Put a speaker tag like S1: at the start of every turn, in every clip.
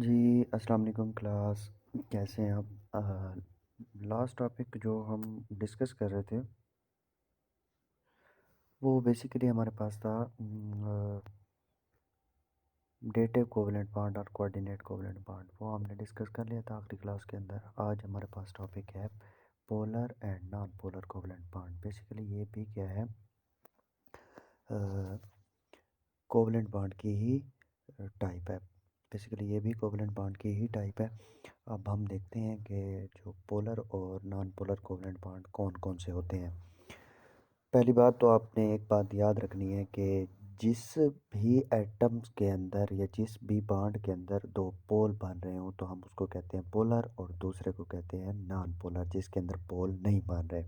S1: जी, अस्सलाम वालेकुम क्लास। कैसे हैं आप? लास्ट टॉपिक जो हम डिस्कस कर रहे थे वो बेसिकली हमारे पास था डेटिव कोवेलेंट बॉन्ड और कोऑर्डिनेट कोवेलेंट बॉन्ड। वो हमने डिस्कस कर लिया था आखिरी क्लास के अंदर। आज हमारे पास टॉपिक है polar and non polar covalent bond. Basically ये भी क्या है, कोवेलेंट बॉन्ड की ही टाइप है। बेसिकली ये भी कोवेलेंट बॉन्ड की ही टाइप है। अब हम देखते हैं कि जो पोलर और नॉन पोलर कोवेलेंट बॉन्ड कौन कौन से होते हैं। पहली बात तो आपने एक बात याद रखनी है कि जिस भी एटम्स के अंदर या जिस भी बॉन्ड के अंदर दो पोल बन रहे हो तो हम उसको कहते हैं पोलर और दूसरे को कहते हैं नॉन पोलर, जिसके अंदर पोल नहीं बन रहे।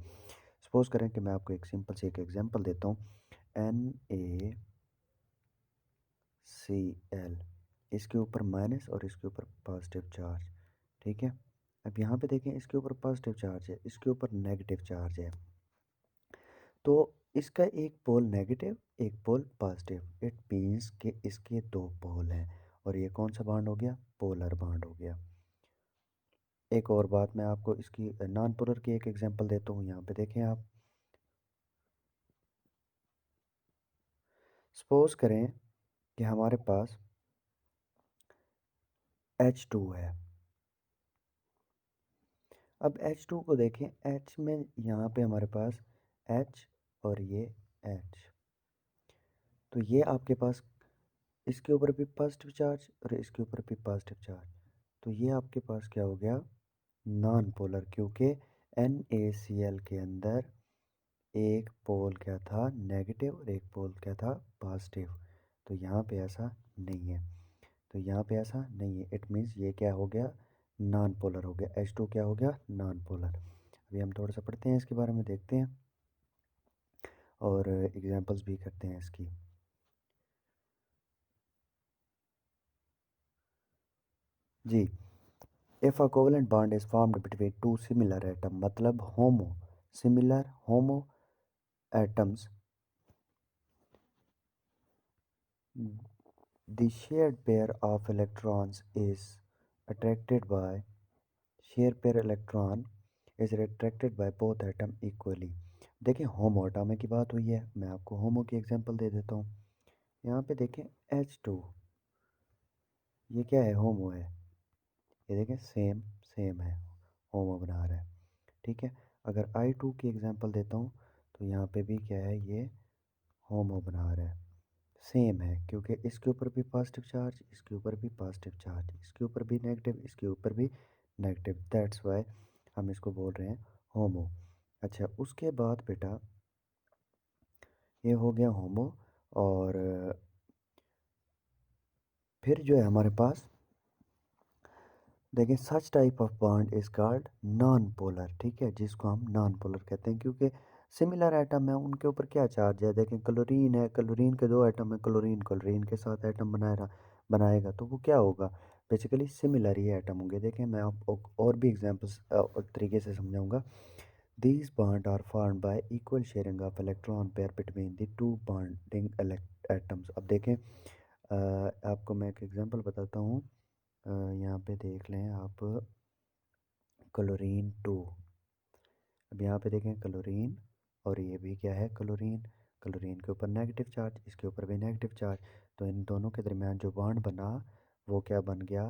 S1: सपोज करें कि मैं आपको एक सिंपल से एक एग्जांपल देता हूँ। NaCl, इसके ऊपर माइनस और इसके ऊपर पॉजिटिव चार्ज। ठीक है, अब यहाँ पे देखें, इसके ऊपर पॉजिटिव चार्ज है, इसके ऊपर नेगेटिव चार्ज है। तो इसका एक पोल नेगेटिव, एक पोल पॉजिटिव। इट मीन्स कि इसके दो पोल हैं और ये कौन सा बॉन्ड हो गया? पोलर बॉन्ड हो गया। एक और बात मैं आपको इसकी नॉन पोलर की एक एग्जांपल देता हूँ। यहाँ पे देखें आप, सपोज करें कि हमारे पास H2 है। अब H2 को देखें, H में यहाँ पे हमारे पास H और ये H, तो ये आपके पास इसके ऊपर भी पॉजिटिव चार्ज और इसके ऊपर भी पॉजिटिव चार्ज। तो ये आपके पास क्या हो गया? नॉन पोलर, क्योंकि NaCl के अंदर एक पोल क्या था? नेगेटिव, और एक पोल क्या था? पॉजिटिव। तो यहाँ पे ऐसा नहीं है, तो यहाँ पे ऐसा नहीं है। इट मीन्स ये क्या हो गया? नॉन पोलर हो गया। H2 क्या हो गया? Non polar. अभी हम थोड़ा सा पढ़ते हैं इसके बारे में, देखते हैं और एग्जांपल्स भी करते हैं इसकी। जी, if a covalent bond is formed between two similar atom, मतलब homo atoms, the shared pair of electrons is attracted by shared pair electron is attracted by both atom equally। देखिए, होमो एटम की बात हुई है, मैं आपको होमो की एग्जांपल दे देता हूँ। यहाँ पे देखें H2, ये क्या है? होमो है। ये देखें, सेम सेम है, होमो बना रहा है। ठीक है, अगर I2 की एग्जांपल देता हूँ तो यहाँ पे भी क्या है? ये होमो बना रहा है। सेम है, क्योंकि इसके ऊपर भी पॉजिटिव चार्ज, इसके ऊपर भी पॉजिटिव चार्ज, इसके ऊपर भी नेगेटिव, इसके ऊपर भी नेगेटिव। दैट्स वाई हम इसको बोल रहे हैं होमो। अच्छा, उसके बाद बेटा ये हो गया होमो। और फिर जो है हमारे पास, देखिए, such type of bond is called non polar. ठीक है, जिसको हम नॉन पोलर कहते हैं, क्योंकि सिमिलर एटम है, उनके ऊपर क्या चार्ज है? देखें, क्लोरीन है, क्लोरीन के दो एटम है, क्लोरीन क्लोरीन के साथ एटम बनाएगा तो वो क्या होगा? बेसिकली सिमिलर ही एटम होंगे। देखें, मैं आपको और भी एग्जांपल्स और तरीके से समझाऊंगा। These bond are formed by equal sharing of electron pair between the two bonding atoms. अब देखें, आपको मैं एक एग्जांपल बताता हूँ। यहाँ पे देख लें आप, क्लोरीन 2। अब यहाँ पे देखें क्लोरीन, और ये भी क्या है? क्लोरीन। क्लोरीन के ऊपर नेगेटिव चार्ज, इसके ऊपर भी नेगेटिव चार्ज। तो इन दोनों के दरमियान जो बॉन्ड बना वो क्या बन गया?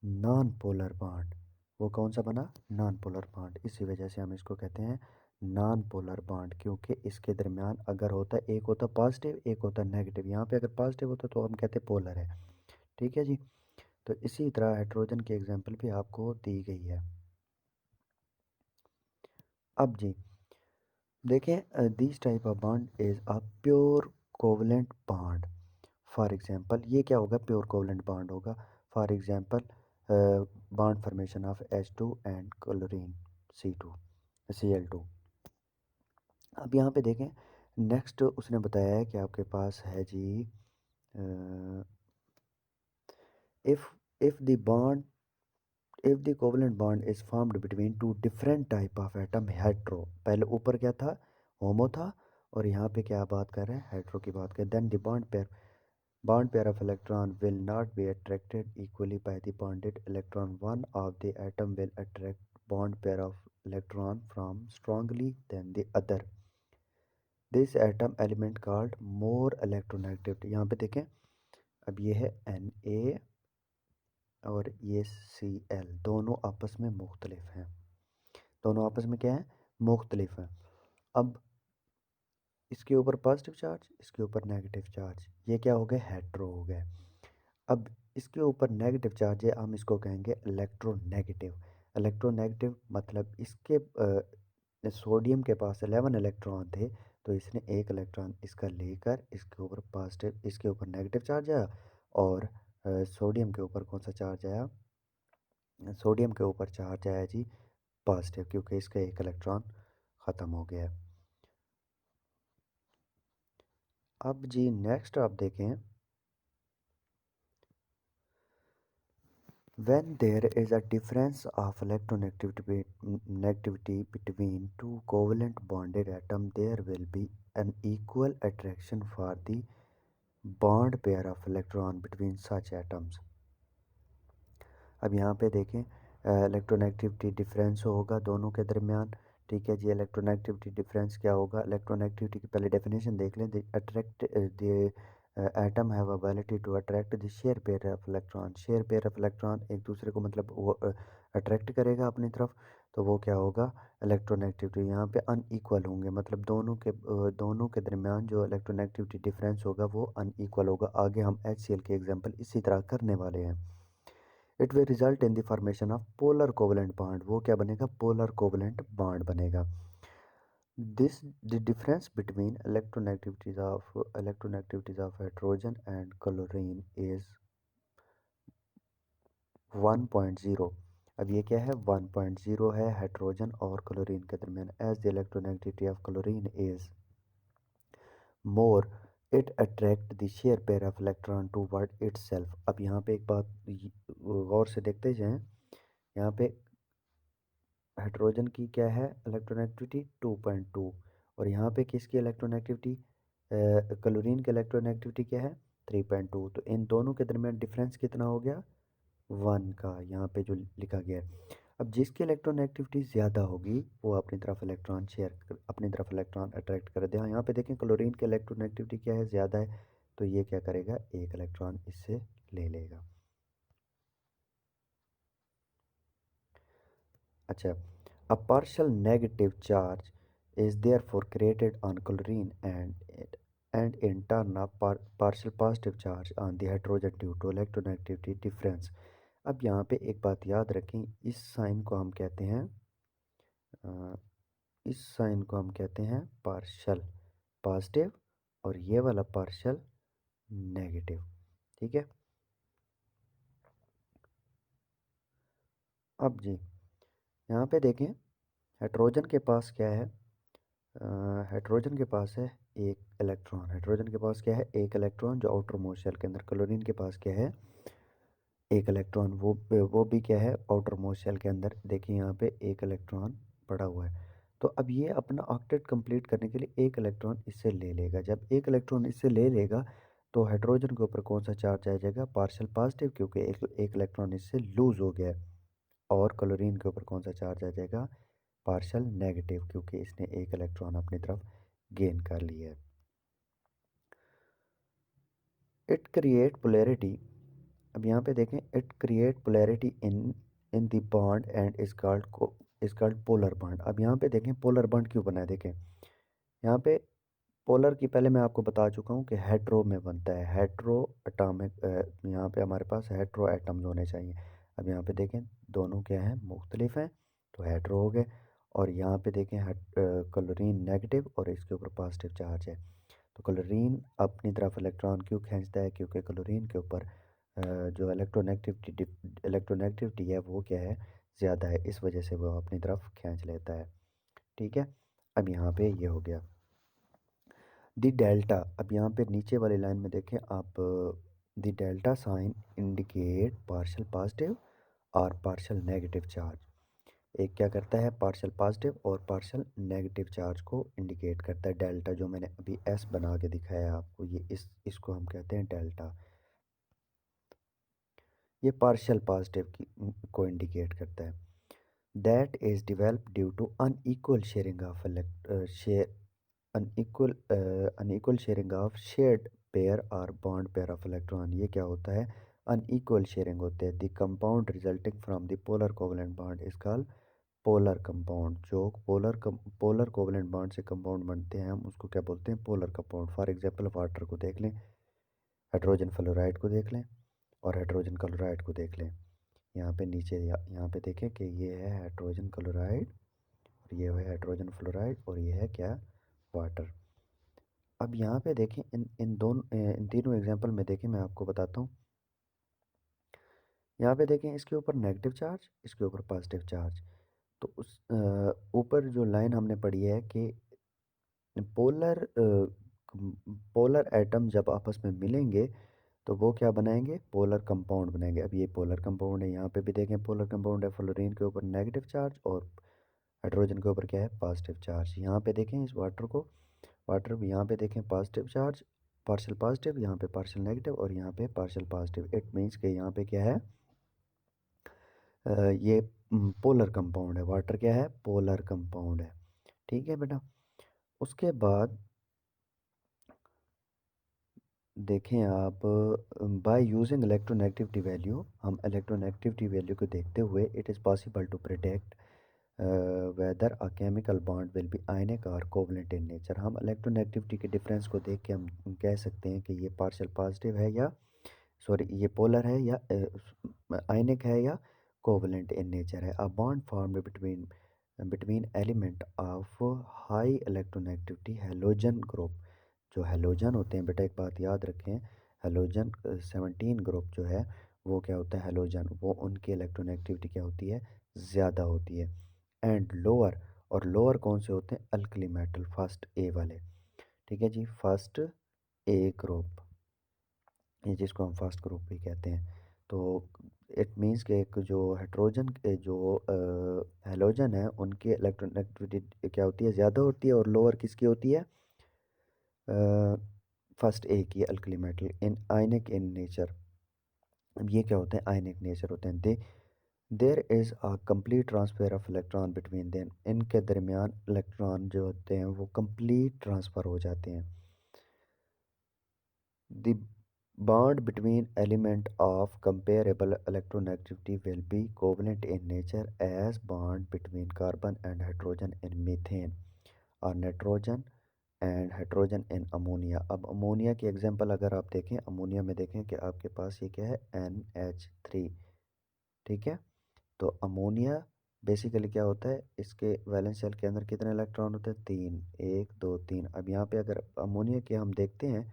S1: Non polar bond. वो कौन सा बना? Non polar bond. इसी वजह से हम इसको कहते हैं नॉन पोलर बॉन्ड, क्योंकि इसके दरमियान अगर होता, एक होता पॉजिटिव, एक होता नेगेटिव। यहाँ पे अगर पॉजिटिव होता तो हम कहते पोलर है। ठीक है जी। तो इसी तरह हाइड्रोजन की एग्जांपल भी आपको दी गई है। अब जी देखें, this type of bond is a pure covalent bond. For example, ये क्या होगा? प्योर कोवलेंट बॉन्ड होगा। For example, bond formation of H2 and chlorine Cl2। अब यहाँ पे देखें, नेक्स्ट उसने बताया है कि आपके पास है जी, if if the bond if the covalent bond is formed between two different type of atom hetero. पहले ऊपर क्या था? होमो था, और यहाँ पे क्या बात कर रहे हैं? हेट्रो की बात कर। Then the bond pair Bond pair of electron will not be attracted equally by the bonded electron. One of the atom will attract bond pair of electron from strongly than the other. This atom element called more electronegativity. यहाँ पे देखें, अब ये है Na और ये Cl, दोनों आपस में मुख्तलिफ हैं। दोनों आपस में क्या है? मुख्तलिफ हैं। अब इसके ऊपर पॉजिटिव चार्ज, इसके ऊपर नेगेटिव चार्ज, ये क्या हो गए? हेट्रो हो गए। अब इसके ऊपर नेगेटिव चार्ज है, हम इसको कहेंगे इलेक्ट्रोनेगेटिव। इलेक्ट्रोनेगेटिव मतलब इसके सोडियम के पास 11 इलेक्ट्रॉन थे, तो इसने एक इलेक्ट्रॉन इसका लेकर इसके ऊपर पॉजिटिव, इसके ऊपर नेगेटिव चार्ज आया, और सोडियम के ऊपर कौन सा चार्ज आया? सोडियम के ऊपर चार्ज आया जी पॉजिटिव, क्योंकि इसका एक इलेक्ट्रॉन ख़त्म हो गया। अब जी नेक्स्ट आप देखें, when there is a difference of electronegativity between two covalent bonded atoms, there will be an equal attraction for the bond pair of electron between such atoms. अब यहाँ पे देखें, इलेक्ट्रोनेगेटिविटी डिफरेंस होगा दोनों के दरमियान। ठीक है जी, इलेक्ट्रोनेगेटिविटी डिफरेंस क्या होगा? इलेक्ट्रोनेगेटिविटी की पहले डेफिनेशन देख लें। The attract the atom have ability to attract the share pair of electron. Share pair of electron एक दूसरे को मतलब वो अट्रैक्ट करेगा अपनी तरफ, तो वो क्या होगा? इलेक्ट्रोनेगेटिविटी। यहाँ पे अनइक्वल होंगे, मतलब दोनों के दरमियान जो इलेक्ट्रोनेगेटिविटी डिफरेंस होगा वो अनइक्वल होगा। आगे हम HCl के एग्जाम्पल इसी तरह करने वाले हैं। It will result in the formation of polar covalent bond. वो क्या बनेगा? पोलर कोवलेंट बॉन्ड बनेगा। This the difference between electronegativities of hydrogen and chlorine is 1.0। अब ये क्या है? 1.0 है हाइड्रोजन और क्लोरीन के दरमियान। As the electronegativity of chlorine is more, it attract the share pair of electron toward itself. अब यहाँ पे एक बात गौर से देखते जाएं, यहाँ पे हाइड्रोजन की क्या है इलेक्ट्रोनेगेटिविटी? 2.2। और यहाँ पे किसकी इलेक्ट्रोनेगेटिविटी? क्लोरीन की इलेक्ट्रोनेगेटिविटी क्या है? 3.2। तो इन दोनों के दरमियान डिफरेंस कितना हो गया? 1 का, यहाँ पे जो लिखा गया है। अब जिसकी इलेक्ट्रोनेगेटिविटी ज़्यादा होगी वो अपनी तरफ इलेक्ट्रॉन अट्रैक्ट कर दे। हाँ, यहाँ पे देखें क्लोरीन की इलेक्ट्रोनेगेटिविटी क्या है? ज़्यादा है, तो ये क्या करेगा? एक इलेक्ट्रॉन इससे ले लेगा। अच्छा, a partial negative charge is therefore created on chlorine and in turn a partial positive charge on the hydrogen due to electronegativity difference। अब यहाँ पे एक बात याद रखें, इस साइन को हम कहते हैं पार्शल पॉजिटिव, और ये वाला पार्शल नेगेटिव। ठीक है। अब जी यहाँ पे देखें, हाइड्रोजन के पास क्या है? हाइड्रोजन के पास है एक इलेक्ट्रॉन। हाइड्रोजन के पास क्या है? एक इलेक्ट्रॉन, जो आउटर मोस्ट शेल के अंदर। क्लोरीन के पास क्या है? एक इलेक्ट्रॉन, वो भी क्या है? आउटर मोस्ट शेल के अंदर। देखिए यहाँ पे एक इलेक्ट्रॉन पड़ा हुआ है। तो अब ये अपना ऑक्टेट कंप्लीट करने के लिए एक इलेक्ट्रॉन इससे ले लेगा। जब एक इलेक्ट्रॉन इससे ले लेगा तो हाइड्रोजन के ऊपर कौन सा चार्ज आ जाएगा? पार्शियल पॉजिटिव, क्योंकि एक इलेक्ट्रॉन इससे लूज हो गया है। और क्लोरीन के ऊपर कौन सा चार्ज आ जाएगा? पार्शियल नेगेटिव, क्योंकि इसने एक इलेक्ट्रॉन अपनी तरफ गेन कर लिया है। It create polarity. अब यहाँ पे देखें, it create polarity in the bond and is called polar bond. अब यहाँ पे देखें पोलर बॉन्ड क्यों बना है। देखें यहाँ पे पोलर की पहले मैं आपको बता चुका हूँ कि हेट्रो में बनता है। हेट्रो एटॉमिक, यहाँ पे हमारे पास हेट्रो एटम्स होने चाहिए। अब यहाँ पे देखें दोनों क्या हैं? मुख्तलिफ हैं, तो हेट्रो हो गए। और यहाँ पे देखें क्लोरीन नेगेटिव और इसके ऊपर पॉजिटिव चार्ज है। तो क्लोरीन अपनी तरफ इलेक्ट्रॉन क्यों खींचता है? क्योंकि क्लोरीन के ऊपर जो इलेक्ट्रोनेगेटिविटी है वो क्या है? ज़्यादा है, इस वजह से वो अपनी तरफ खींच लेता है। ठीक है। अब यहाँ पे ये हो गया दी डेल्टा। अब यहाँ पे नीचे वाली लाइन में देखें आप, the delta sign indicate partial positive और पार्शियल नेगेटिव चार्ज। एक क्या करता है, पार्शियल पॉजिटिव और पार्शियल नेगेटिव चार्ज को इंडिकेट करता है, डेल्टा, जो मैंने अभी एस बना के दिखाया आपको, ये इसको हम कहते हैं डेल्टा। ये पार्शियल पॉजिटिव की को इंडिकेट करता है। That is developed due to unequal sharing of unequal sharing of shared pair और बॉन्ड पेयर ऑफ इलेक्ट्रॉन। ये क्या होता है, अनइक्वल शेयरिंग होते हैं। The compound resulting from the polar covalent bond is called polar compound. जो polar covalent bond से compound बनते हैं हम उसको क्या बोलते हैं, polar compound. For example water को देख लें, हाइड्रोजन फ्लोराइड को देख लें और हाइड्रोजन क्लोराइड को देख लें। यहाँ पे नीचे यहाँ पे देखें कि ये है हाइड्रोजन क्लोराइड और ये है हाइड्रोजन फ्लोराइड और ये है क्या, वाटर। अब यहाँ पे देखें, इन तीनों एग्जांपल में देखें, मैं आपको बताता हूँ। यहाँ पे देखें, इसके ऊपर नेगेटिव चार्ज, इसके ऊपर पॉजिटिव चार्ज। तो उस ऊपर जो लाइन हमने पढ़ी है कि पोलर पोलर एटम जब आपस में मिलेंगे तो वो क्या बनाएंगे, पोलर कंपाउंड बनाएंगे। अब ये पोलर कंपाउंड है, यहाँ पे भी देखें पोलर कंपाउंड है, फ्लोरीन के ऊपर नेगेटिव चार्ज और हाइड्रोजन के ऊपर क्या है, पॉजिटिव चार्ज। यहाँ पे देखें इस वाटर को, वाटर भी यहाँ पे देखें पॉजिटिव चार्ज, पार्शियल पॉजिटिव, यहाँ पे पार्शियल नेगेटिव और यहाँ पे पार्शियल पॉजिटिव। इट मीन्स कि यहाँ पे क्या है, ये पोलर कंपाउंड है, वाटर क्या है, पोलर कंपाउंड है। ठीक है बेटा। उसके बाद देखें आप, बाय यूजिंग इलेक्ट्रोनेगेटिविटी वैल्यू, हम इलेक्ट्रोनेगेटिविटी वैल्यू को देखते हुए it is possible to predict whether a chemical bond will be ionic और कोवलेंट इन नेचर। हम इलेक्ट्रोनेगेटिविटी के डिफरेंस को देख के हम कह सकते हैं कि ये पार्शियल पॉजिटिव है या सॉरी ये पोलर है या आयनिक है या कोवलेंट इन नेचर है। A bond formed between between element of high electronegativity halogen group. जो हैलोजन होते हैं बेटा, एक बात याद रखें, हैलोजन 17 ग्रुप जो है वो क्या होता है, हैलोजन, वो उनकी इलेक्ट्रोनेगेटिविटी क्या होती है, ज़्यादा होती है। एंड लोअर, और लोअर कौन से होते हैं, अल्कली मेटल, फर्स्ट ए वाले। ठीक है जी, फर्स्ट ए ग्रुप, ये जिसको हम फर्स्ट ग्रुप भी कहते हैं। तो इट मीन्स कि एक जो हाइड्रोजन के जो हैलोजन है उनकी इलेक्ट्रोनेगेटिविटी क्या होती है, ज़्यादा होती है, और लोअर किसकी होती है, फर्स्ट ए की, alkali metal in ionic in nature. अब ये क्या होते हैं, आयनिक नेचर होते हैं। There is a complete transfer of electron between them, इनके दरमियान इलेक्ट्रॉन जो होते हैं वो कंप्लीट ट्रांसफ़र हो जाते हैं। The bond between element of comparable electronegativity will be covalent in nature as bond between carbon and hydrogen in methane और nitrogen and hydrogen in ammonia. अब अमोनिया की एग्जांपल अगर आप देखें, अमोनिया में देखें कि आपके पास ये क्या है, NH3। ठीक है। तो अमोनिया बेसिकली क्या होता है, इसके वैलेंस शेल के अंदर कितने इलेक्ट्रॉन होते हैं, तीन, एक दो तीन। अब यहाँ पे अगर अमोनिया के हम देखते हैं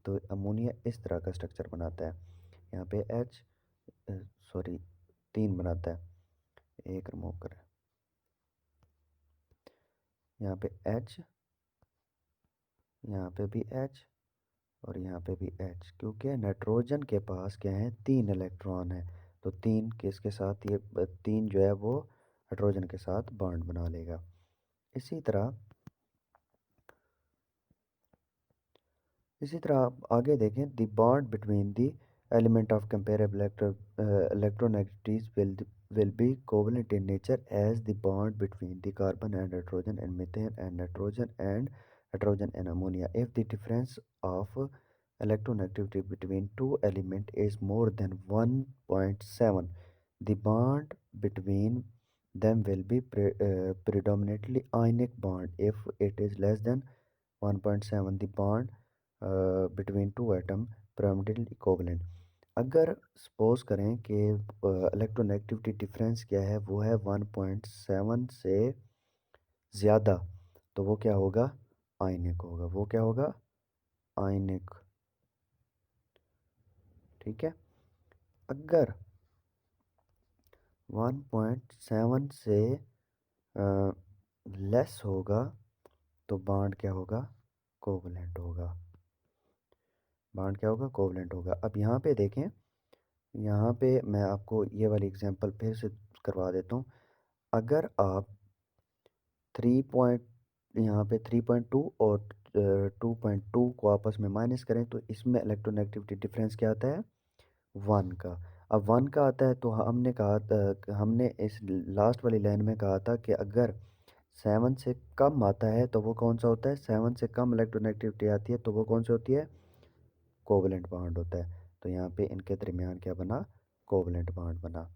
S1: तो अमोनिया इस तरह का स्ट्रक्चर बनाता है, यहाँ पे एच सॉरी तीन बनाता है, एक रिमूव करें, यहाँ पे एच, यहाँ पे भी एच और यहाँ पे भी एच, क्योंकि नाइट्रोजन के पास क्या है, तीन इलेक्ट्रॉन है। तो तीन किसके साथ, ये तीन जो है वो हाइड्रोजन के साथ बॉन्ड बना लेगा। इसी तरह आप आगे देखें, the bond between the element of comparable electronegativities will be covalent in nature as the bond between the carbon and hydrogen and methane and nitrogen and hydrogen and ammonia. If the difference of electronegativity between two elements is more than 1.7, the bond between them will be predominantly ionic bond. If it is less than 1.7, the bond between two atom pyramidal equivalent. अगर suppose करें कि electronegativity difference क्या है, वो है 1.7 से ज़्यादा, तो वो क्या होगा, आयनिक होगा। वो क्या होगा, आयनिक। ठीक है। अगर 1.7 से लेस होगा तो बॉन्ड क्या होगा, कोवलेंट होगा। बॉन्ड क्या होगा, कोवलेंट होगा। अब यहाँ पे देखें, यहाँ पे मैं आपको ये वाली एग्जांपल फिर से करवा देता हूँ। अगर आप 3 पॉइंट यहाँ पे 3.2 और 2.2 को आपस में माइनस करें तो इसमें इलेक्ट्रोनेगेटिविटी डिफरेंस क्या आता है, 1 का। अब 1 का आता है तो हमने कहा था, हमने इस लास्ट वाली लाइन में कहा था कि अगर 7 से कम आता है तो वो कौन सा होता है, 7 से कम इलेक्ट्रोनेगेटिविटी आती है तो वो कौन सी होती है, कोवलेंट बॉन्ड होता है। तो यहाँ पे इनके दरमियान क्या बना, कोवलेंट बॉन्ड बना।